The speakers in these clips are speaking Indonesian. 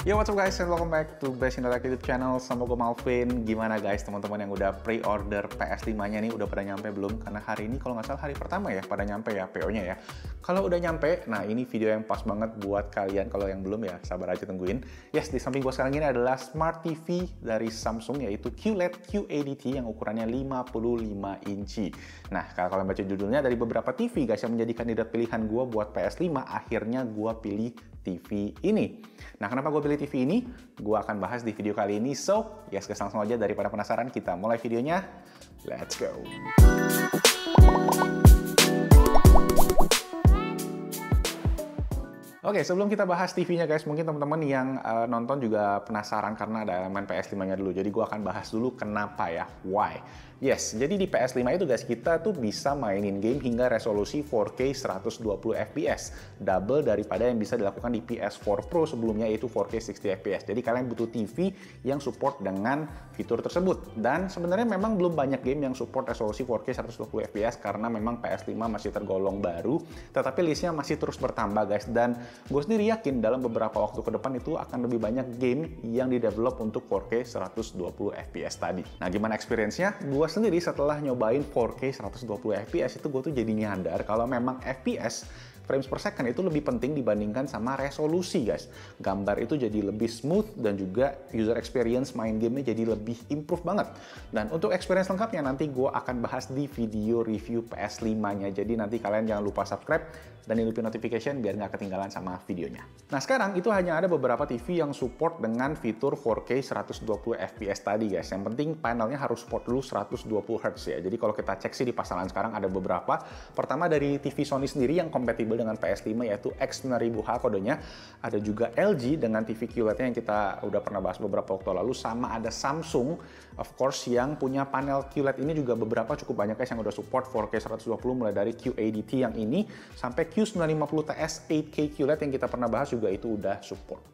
Yo, what's up guys, and welcome back to Best Internet YouTube channel. Sama gue Malvin. Gimana guys, teman-teman yang udah pre-order PS5-nya nih, udah pada nyampe belum? Karena hari ini kalau nggak salah hari pertama ya, pada nyampe ya PO-nya ya. Kalau udah nyampe, nah ini video yang pas banget buat kalian. Kalau yang belum ya, sabar aja tungguin. Yes, di samping gue sekarang ini adalah Smart TV dari Samsung, yaitu QLED QADT yang ukurannya 55 inci. Nah, kalau kalian baca judulnya, dari beberapa TV guys yang menjadi kandidat pilihan gue buat PS5, akhirnya gue pilih TV ini. Nah, kenapa gue pilih TV ini? Gue akan bahas di video kali ini. So, yes, langsung aja, daripada penasaran, kita mulai videonya. Let's go! Oke, sebelum kita bahas TV-nya guys, mungkin teman-teman yang nonton juga penasaran karena ada elemen PS5-nya dulu. Jadi gue akan bahas dulu kenapa ya, why. Yes, jadi di PS5 itu guys, kita tuh bisa mainin game hingga resolusi 4K 120 fps. Double daripada yang bisa dilakukan di PS4 Pro sebelumnya, yaitu 4K 60 fps. Jadi kalian butuh TV yang support dengan fitur tersebut. Dan sebenarnya memang belum banyak game yang support resolusi 4K 120 fps karena memang PS5 masih tergolong baru. Tetapi listnya masih terus bertambah guys. Dan gue sendiri yakin dalam beberapa waktu ke depan itu akan lebih banyak game yang di-develop untuk 4K 120 fps tadi. Nah, gimana experience-nya? Gue sendiri setelah nyobain 4K 120 fps itu gue tuh jadi nyadar kalau memang FPS frames per second itu lebih penting dibandingkan sama resolusi guys. Gambar itu jadi lebih smooth dan juga user experience main gamenya jadi lebih improve banget. Dan untuk experience lengkapnya nanti gue akan bahas di video review PS5-nya. Jadi nanti kalian jangan lupa subscribe dan hidupin notification biar nggak ketinggalan sama videonya. Nah, sekarang itu hanya ada beberapa TV yang support dengan fitur 4K 120 fps tadi guys. Yang penting panelnya harus support dulu 120 Hz ya. Jadi kalau kita cek sih di pasaran sekarang ada beberapa. Pertama dari TV Sony sendiri yang kompatibel dengan PS5 yaitu X9000H kodenya. Ada juga LG dengan TV QLED-nya yang kita udah pernah bahas beberapa waktu lalu. Sama ada Samsung of course yang punya panel QLED ini juga beberapa cukup banyak guys yang udah support 4K 120 mulai dari QADT yang ini sampai Q950TS 8K QLED yang kita pernah bahas juga itu udah support.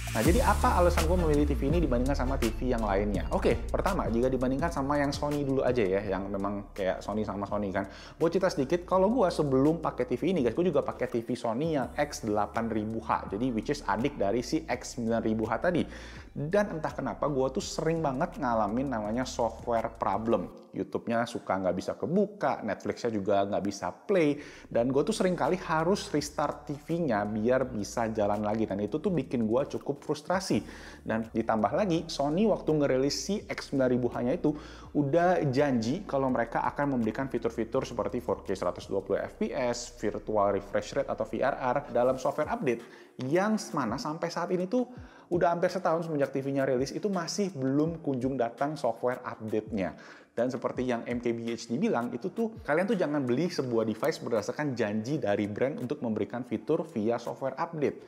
Nah, jadi apa alasan gue memilih TV ini dibandingkan sama TV yang lainnya? Oke, pertama, jika dibandingkan sama yang Sony dulu aja ya, yang memang kayak Sony sama Sony kan. Gue cerita sedikit, kalau gue sebelum pakai TV ini guys, gue juga pakai TV Sony yang X8000H. Jadi, which is adik dari si X9000H tadi. Dan entah kenapa, gue tuh sering banget ngalamin namanya software problem. YouTube-nya suka nggak bisa kebuka, Netflix-nya juga nggak bisa play, dan gue tuh sering kali harus restart TV-nya biar bisa jalan lagi. Dan itu tuh bikin gue cukup frustrasi. Dan ditambah lagi, Sony waktu ngerilis si X9000H-nya itu udah janji kalau mereka akan memberikan fitur-fitur seperti 4K 120 fps, virtual refresh rate atau VRR dalam software update yang mana sampai saat ini tuh udah hampir setahun semenjak TV-nya rilis itu masih belum kunjung datang software update-nya. Dan seperti yang MKBHD bilang, itu tuh kalian tuh jangan beli sebuah device berdasarkan janji dari brand untuk memberikan fitur via software update.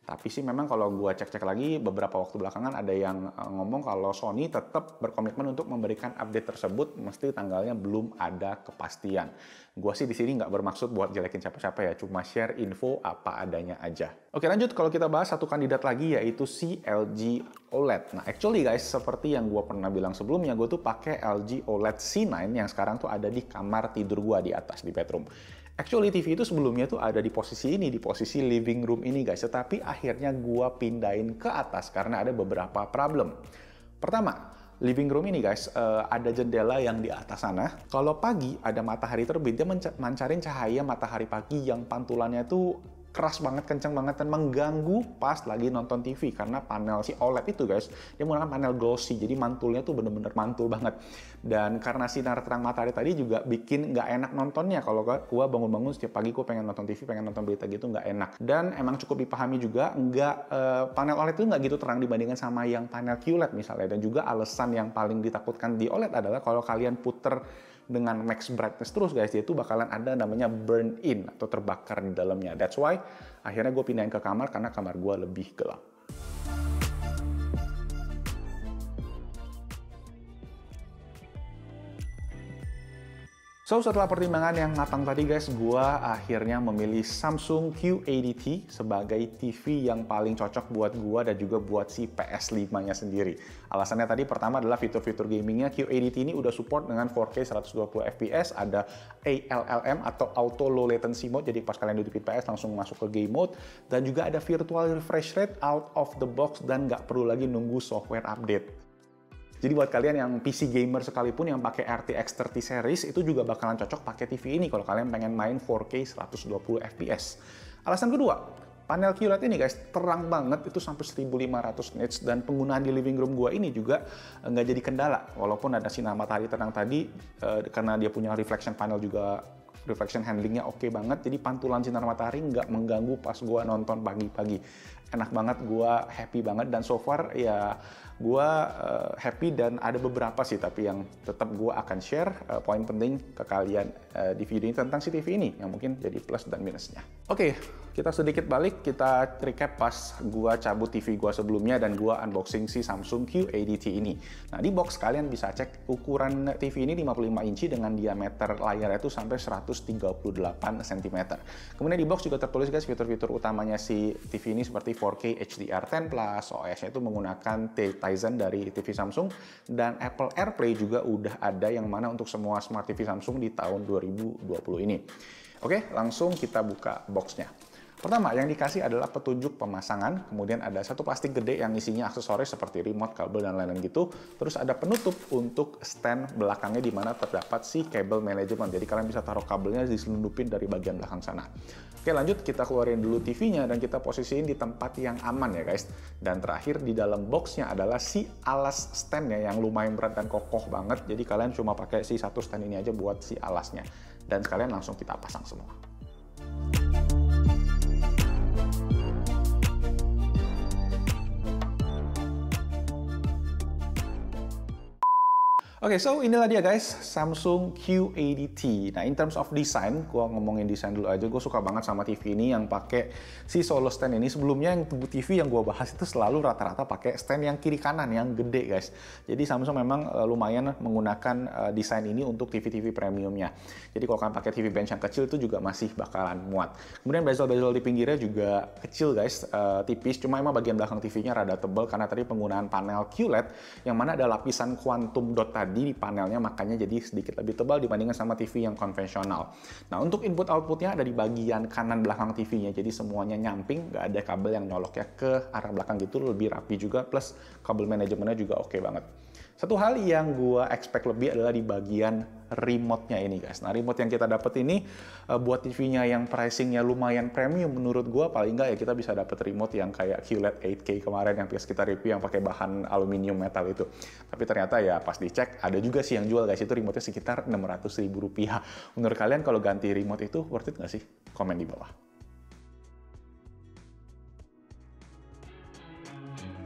Tapi sih memang kalau gue cek-cek lagi beberapa waktu belakangan ada yang ngomong kalau Sony tetap berkomitmen untuk memberikan update tersebut mesti tanggalnya belum ada kepastian. Gue sih di sini nggak bermaksud buat jelekin siapa-siapa ya, cuma share info apa adanya aja. Oke, lanjut kalau kita bahas satu kandidat lagi yaitu si LG OLED. Nah, actually guys, seperti yang gue pernah bilang sebelumnya, gue tuh pakai LG OLED C9 yang sekarang tuh ada di kamar tidur gue di atas di bedroom. Actually TV itu sebelumnya tuh ada di posisi ini, di posisi living room ini guys, tetapi akhirnya gua pindahin ke atas karena ada beberapa problem. Pertama, living room ini guys, ada jendela yang di atas sana. Kalau pagi ada matahari terbit, dia mancarin cahaya matahari pagi yang pantulannya tuh keras banget, kencang banget, dan mengganggu pas lagi nonton TV karena panel si OLED itu guys, dia menggunakan panel glossy, jadi mantulnya tuh bener-bener mantul banget. Dan karena sinar terang matahari tadi juga bikin nggak enak nontonnya. Kalau gua bangun-bangun setiap pagi gua pengen nonton TV, pengen nonton berita gitu, nggak enak. Dan emang cukup dipahami juga, panel OLED itu nggak gitu terang dibandingkan sama yang panel QLED misalnya. Dan juga alasan yang paling ditakutkan di OLED adalah kalau kalian puter dengan max brightness terus guys, itu bakalan ada namanya burn in atau terbakar di dalamnya. That's why akhirnya gue pindahin ke kamar karena kamar gue lebih gelap. So, setelah pertimbangan yang matang tadi guys, gua akhirnya memilih Samsung Q80T sebagai TV yang paling cocok buat gua dan juga buat si PS5-nya sendiri. Alasannya tadi pertama adalah fitur-fitur gamingnya. Q80T ini udah support dengan 4K 120 fps, ada ALLM atau Auto Low Latency Mode, jadi pas kalian duduk di PS langsung masuk ke game mode, dan juga ada virtual refresh rate out of the box dan nggak perlu lagi nunggu software update. Jadi buat kalian yang PC gamer sekalipun yang pakai RTX 30 series itu juga bakalan cocok pakai TV ini kalau kalian pengen main 4K 120 fps. Alasan kedua, panel QLED ini guys terang banget, itu sampai 1500 nits, dan penggunaan di living room gua ini juga nggak jadi kendala walaupun ada sinar matahari terang tadi, karena dia punya reflection panel juga. Reflection handlingnya oke banget, jadi pantulan sinar matahari nggak mengganggu pas gua nonton pagi-pagi. Enak banget, gua happy banget, dan so far ya gua happy, dan ada beberapa sih tapi yang tetap gua akan share poin penting ke kalian di video ini tentang si TV ini yang mungkin jadi plus dan minusnya. Oke, kita sedikit balik, kita recap pas gua cabut TV gua sebelumnya dan gua unboxing si Samsung Q80T ini. Nah, di box kalian bisa cek ukuran TV ini 55 inci dengan diameter layar itu sampai 138 cm. Kemudian di box juga tertulis guys fitur-fitur utamanya si TV ini seperti 4K HDR10+, OS-nya itu menggunakan Tizen dari TV Samsung, dan Apple AirPlay juga udah ada yang mana untuk semua smart TV Samsung di tahun 2020 ini. Oke, langsung kita buka boxnya. Pertama, yang dikasih adalah petunjuk pemasangan, kemudian ada satu plastik gede yang isinya aksesoris seperti remote, kabel, dan lain-lain gitu. Terus ada penutup untuk stand belakangnya di mana terdapat si cable management. Jadi kalian bisa taruh kabelnya diselundupin dari bagian belakang sana. Oke, lanjut kita keluarin dulu TV-nya dan kita posisiin di tempat yang aman ya guys. Dan terakhir di dalam box-nya adalah si alas stand-nya yang lumayan berat dan kokoh banget. Jadi kalian cuma pakai si satu stand ini aja buat si alasnya. Dan sekalian langsung kita pasang semua. Oke, so inilah dia guys, Samsung Q80T. Nah, in terms of design, gua ngomongin desain dulu aja. Gue suka banget sama TV ini yang pakai si solo stand ini. Sebelumnya yang TV yang gua bahas itu selalu rata-rata pakai stand yang kiri kanan yang gede guys. Jadi Samsung memang lumayan menggunakan desain ini untuk TV-TV premiumnya. Jadi kalau kalian pakai TV bench yang kecil itu juga masih bakalan muat. Kemudian bezel-bezel di pinggirnya juga kecil guys, tipis. Cuma emang bagian belakang TV-nya rada tebal karena tadi penggunaan panel QLED yang mana ada lapisan quantum dot tadi di panelnya, makanya jadi sedikit lebih tebal dibandingkan sama TV yang konvensional. Nah, untuk input outputnya ada di bagian kanan belakang TV-nya, jadi semuanya nyamping, nggak ada kabel yang nyolok ya ke arah belakang gitu, lebih rapi juga, plus kabel manajemennya juga oke banget. Satu hal yang gua expect lebih adalah di bagian remote-nya ini guys. Nah, remote yang kita dapat ini buat TV-nya yang pricing-nya lumayan premium menurut gua, paling nggak ya kita bisa dapat remote yang kayak QLED 8K kemarin yang kita review yang pakai bahan aluminium metal itu. Tapi ternyata ya pas dicek ada juga sih yang jual guys, itu remote-nya sekitar Rp600.000. Menurut kalian kalau ganti remote itu worth it nggak sih? Komen di bawah.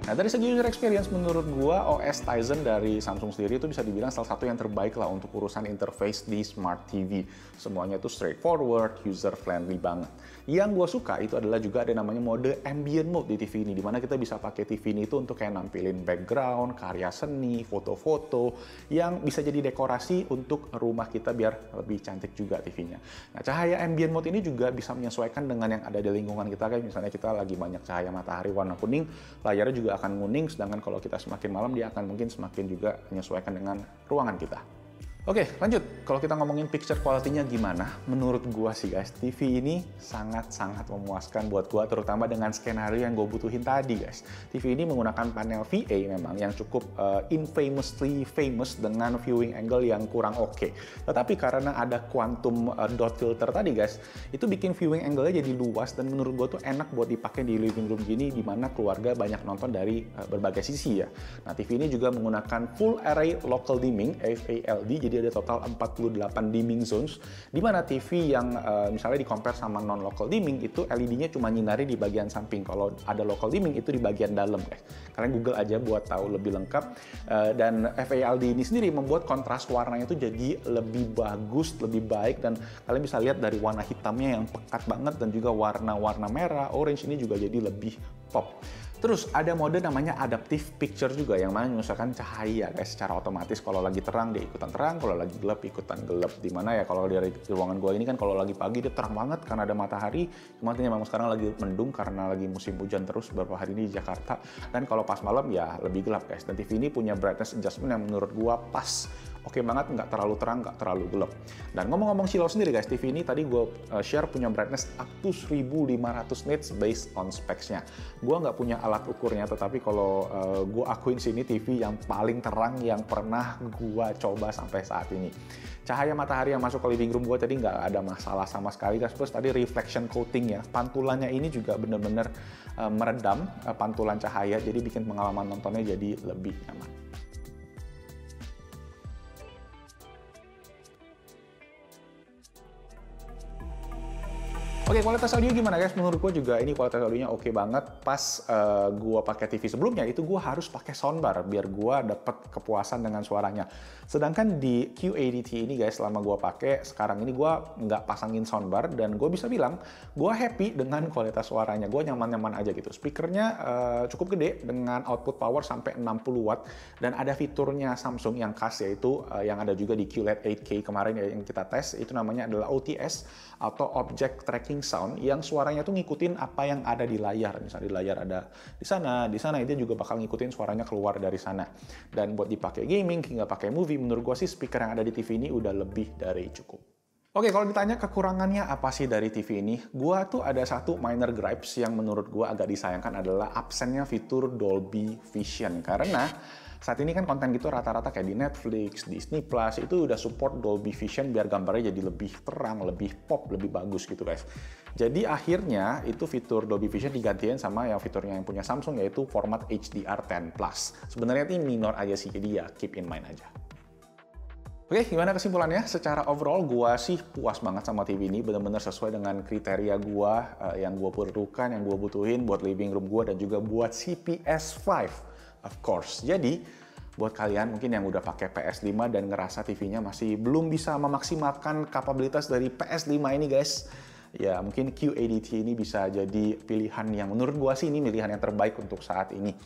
Nah, dari segi user experience, menurut gua OS Tizen dari Samsung sendiri itu bisa dibilang salah satu yang terbaik lah untuk urusan interface di Smart TV. Semuanya itu straightforward, user-friendly banget. Yang gua suka itu adalah juga ada namanya mode ambient mode di TV ini, dimana kita bisa pakai TV ini itu untuk kayak nampilin background, karya seni, foto-foto, yang bisa jadi dekorasi untuk rumah kita biar lebih cantik juga TV-nya. Nah, cahaya ambient mode ini juga bisa menyesuaikan dengan yang ada di lingkungan kita, kayak misalnya kita lagi banyak cahaya matahari warna kuning, layarnya juga akan nguning, sedangkan kalau kita semakin malam dia akan mungkin semakin juga menyesuaikan dengan ruangan kita. Oke, lanjut. Kalau kita ngomongin picture quality-nya gimana? Menurut gua sih guys, TV ini sangat-sangat memuaskan buat gua, terutama dengan skenario yang gue butuhin tadi guys. TV ini menggunakan panel VA memang yang cukup infamously famous dengan viewing angle yang kurang oke. Tetapi karena ada quantum dot filter tadi guys, itu bikin viewing angle-nya jadi luas dan menurut gua tuh enak buat dipakai di living room gini, di mana keluarga banyak nonton dari berbagai sisi ya. Nah, TV ini juga menggunakan full array local dimming, FALD, jadi ada total 48 dimming zones, di mana TV yang misalnya di-compare sama non-local dimming, itu LED-nya cuma nyinari di bagian samping. Kalau ada local dimming, itu di bagian dalam, guys. Kalian Google aja buat tahu lebih lengkap. Dan FALD ini sendiri membuat kontras warnanya itu jadi lebih bagus, lebih baik, dan kalian bisa lihat dari warna hitamnya yang pekat banget, dan juga warna-warna merah, orange ini juga jadi lebih pop. Terus ada mode namanya adaptive picture juga yang mana menyusulkan cahaya guys secara otomatis. Kalau lagi terang dia ikutan terang, kalau lagi gelap ikutan gelap. Dimana ya kalau dari ruangan gue ini kan kalau lagi pagi dia terang banget karena ada matahari. Kemarin memang sekarang lagi mendung karena lagi musim hujan terus beberapa hari ini di Jakarta. Dan kalau pas malam ya lebih gelap guys. Dan TV ini punya brightness adjustment yang menurut gue pas. Oke banget, nggak terlalu terang, nggak terlalu gelap. Dan ngomong-ngomong silau sendiri guys, TV ini tadi gue share punya brightness up to 1500 nits based on specs-nya. Gue nggak punya alat ukurnya, tetapi kalau gue akuin sini TV yang paling terang yang pernah gue coba sampai saat ini. Cahaya matahari yang masuk ke living room gue tadi nggak ada masalah sama sekali guys. Plus tadi reflection coating ya, pantulannya ini juga bener-bener meredam pantulan cahaya, jadi bikin pengalaman nontonnya jadi lebih nyaman. Oke, kualitas audio gimana guys? Menurut gue juga ini kualitas audionya oke banget. Pas gue pakai TV sebelumnya itu gue harus pakai soundbar biar gue dapet kepuasan dengan suaranya. Sedangkan di Q80T ini guys, selama gue pakai sekarang ini gue nggak pasangin soundbar dan gue bisa bilang gue happy dengan kualitas suaranya. Gue nyaman-nyaman aja gitu. Speakernya cukup gede dengan output power sampai 60 watt dan ada fiturnya Samsung yang khas yaitu yang ada juga di QLED 8K kemarin ya, yang kita tes. Itu namanya adalah OTS atau Object Tracking Sound yang suaranya tuh ngikutin apa yang ada di layar. Misalnya di layar ada di sana itu juga bakal ngikutin suaranya keluar dari sana. Dan buat dipakai gaming hingga pakai movie, menurut gue sih speaker yang ada di TV ini udah lebih dari cukup. Oke, kalau ditanya kekurangannya apa sih dari TV ini, gua tuh ada satu minor gripes yang menurut gua agak disayangkan adalah absennya fitur Dolby Vision. Karena saat ini kan konten gitu rata-rata kayak di Netflix, Disney Plus itu udah support Dolby Vision biar gambarnya jadi lebih terang, lebih pop, lebih bagus gitu guys. Jadi akhirnya itu fitur Dolby Vision digantiin sama yang fiturnya yang punya Samsung yaitu format HDR10+. Sebenarnya ini minor aja sih, jadi ya keep in mind aja. Oke, gimana kesimpulannya? Secara overall, gua sih puas banget sama TV ini. Bener-bener sesuai dengan kriteria gua yang gua perlukan, yang gua butuhin buat living room gua dan juga buat si PS5, of course. Jadi, buat kalian mungkin yang udah pakai PS5 dan ngerasa TV-nya masih belum bisa memaksimalkan kapabilitas dari PS5 ini guys, ya mungkin Q80T ini bisa jadi pilihan yang menurut gua sih ini pilihan yang terbaik untuk saat ini.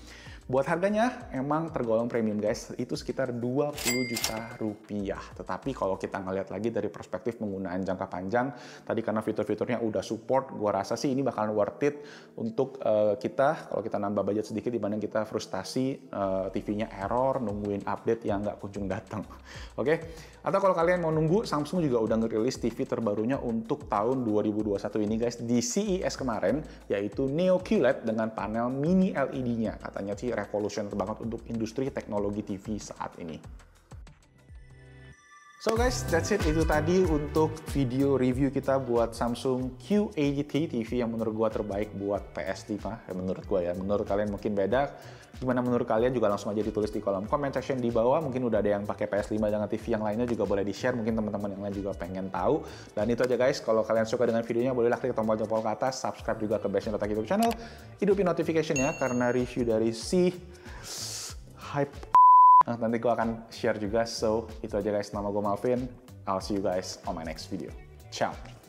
Buat harganya emang tergolong premium guys, itu sekitar 20 juta rupiah. Tetapi kalau kita ngeliat lagi dari perspektif penggunaan jangka panjang, tadi karena fitur-fiturnya udah support, gua rasa sih ini bakalan worth it untuk kita, kalau kita nambah budget sedikit dibanding kita frustasi TV-nya error, nungguin update yang nggak kunjung datang. Oke? Atau kalau kalian mau nunggu, Samsung juga udah ngerilis TV terbarunya untuk tahun 2021 ini guys, di CES kemarin, yaitu Neo QLED dengan panel mini LED-nya. Katanya sih revolusioner banget untuk industri teknologi TV saat ini. So guys, that's it. Itu tadi untuk video review kita buat Samsung Q80T TV yang menurut gua terbaik buat PS5. Ya, menurut gua ya. Menurut kalian mungkin beda. Gimana menurut kalian juga langsung aja ditulis di kolom comment section di bawah. Mungkin udah ada yang pakai PS5 dengan TV yang lainnya juga boleh di-share. Mungkin teman-teman yang lain juga pengen tahu. Dan itu aja guys. Kalau kalian suka dengan videonya bolehlah klik tombol jempol ke atas. Subscribe juga ke Best Nota YouTube channel. Hidupin notification-nya karena review dari si Hype. Nah, nanti gue akan share juga. So, itu aja guys. Nama gue Malvin. I'll see you guys on my next video. Ciao.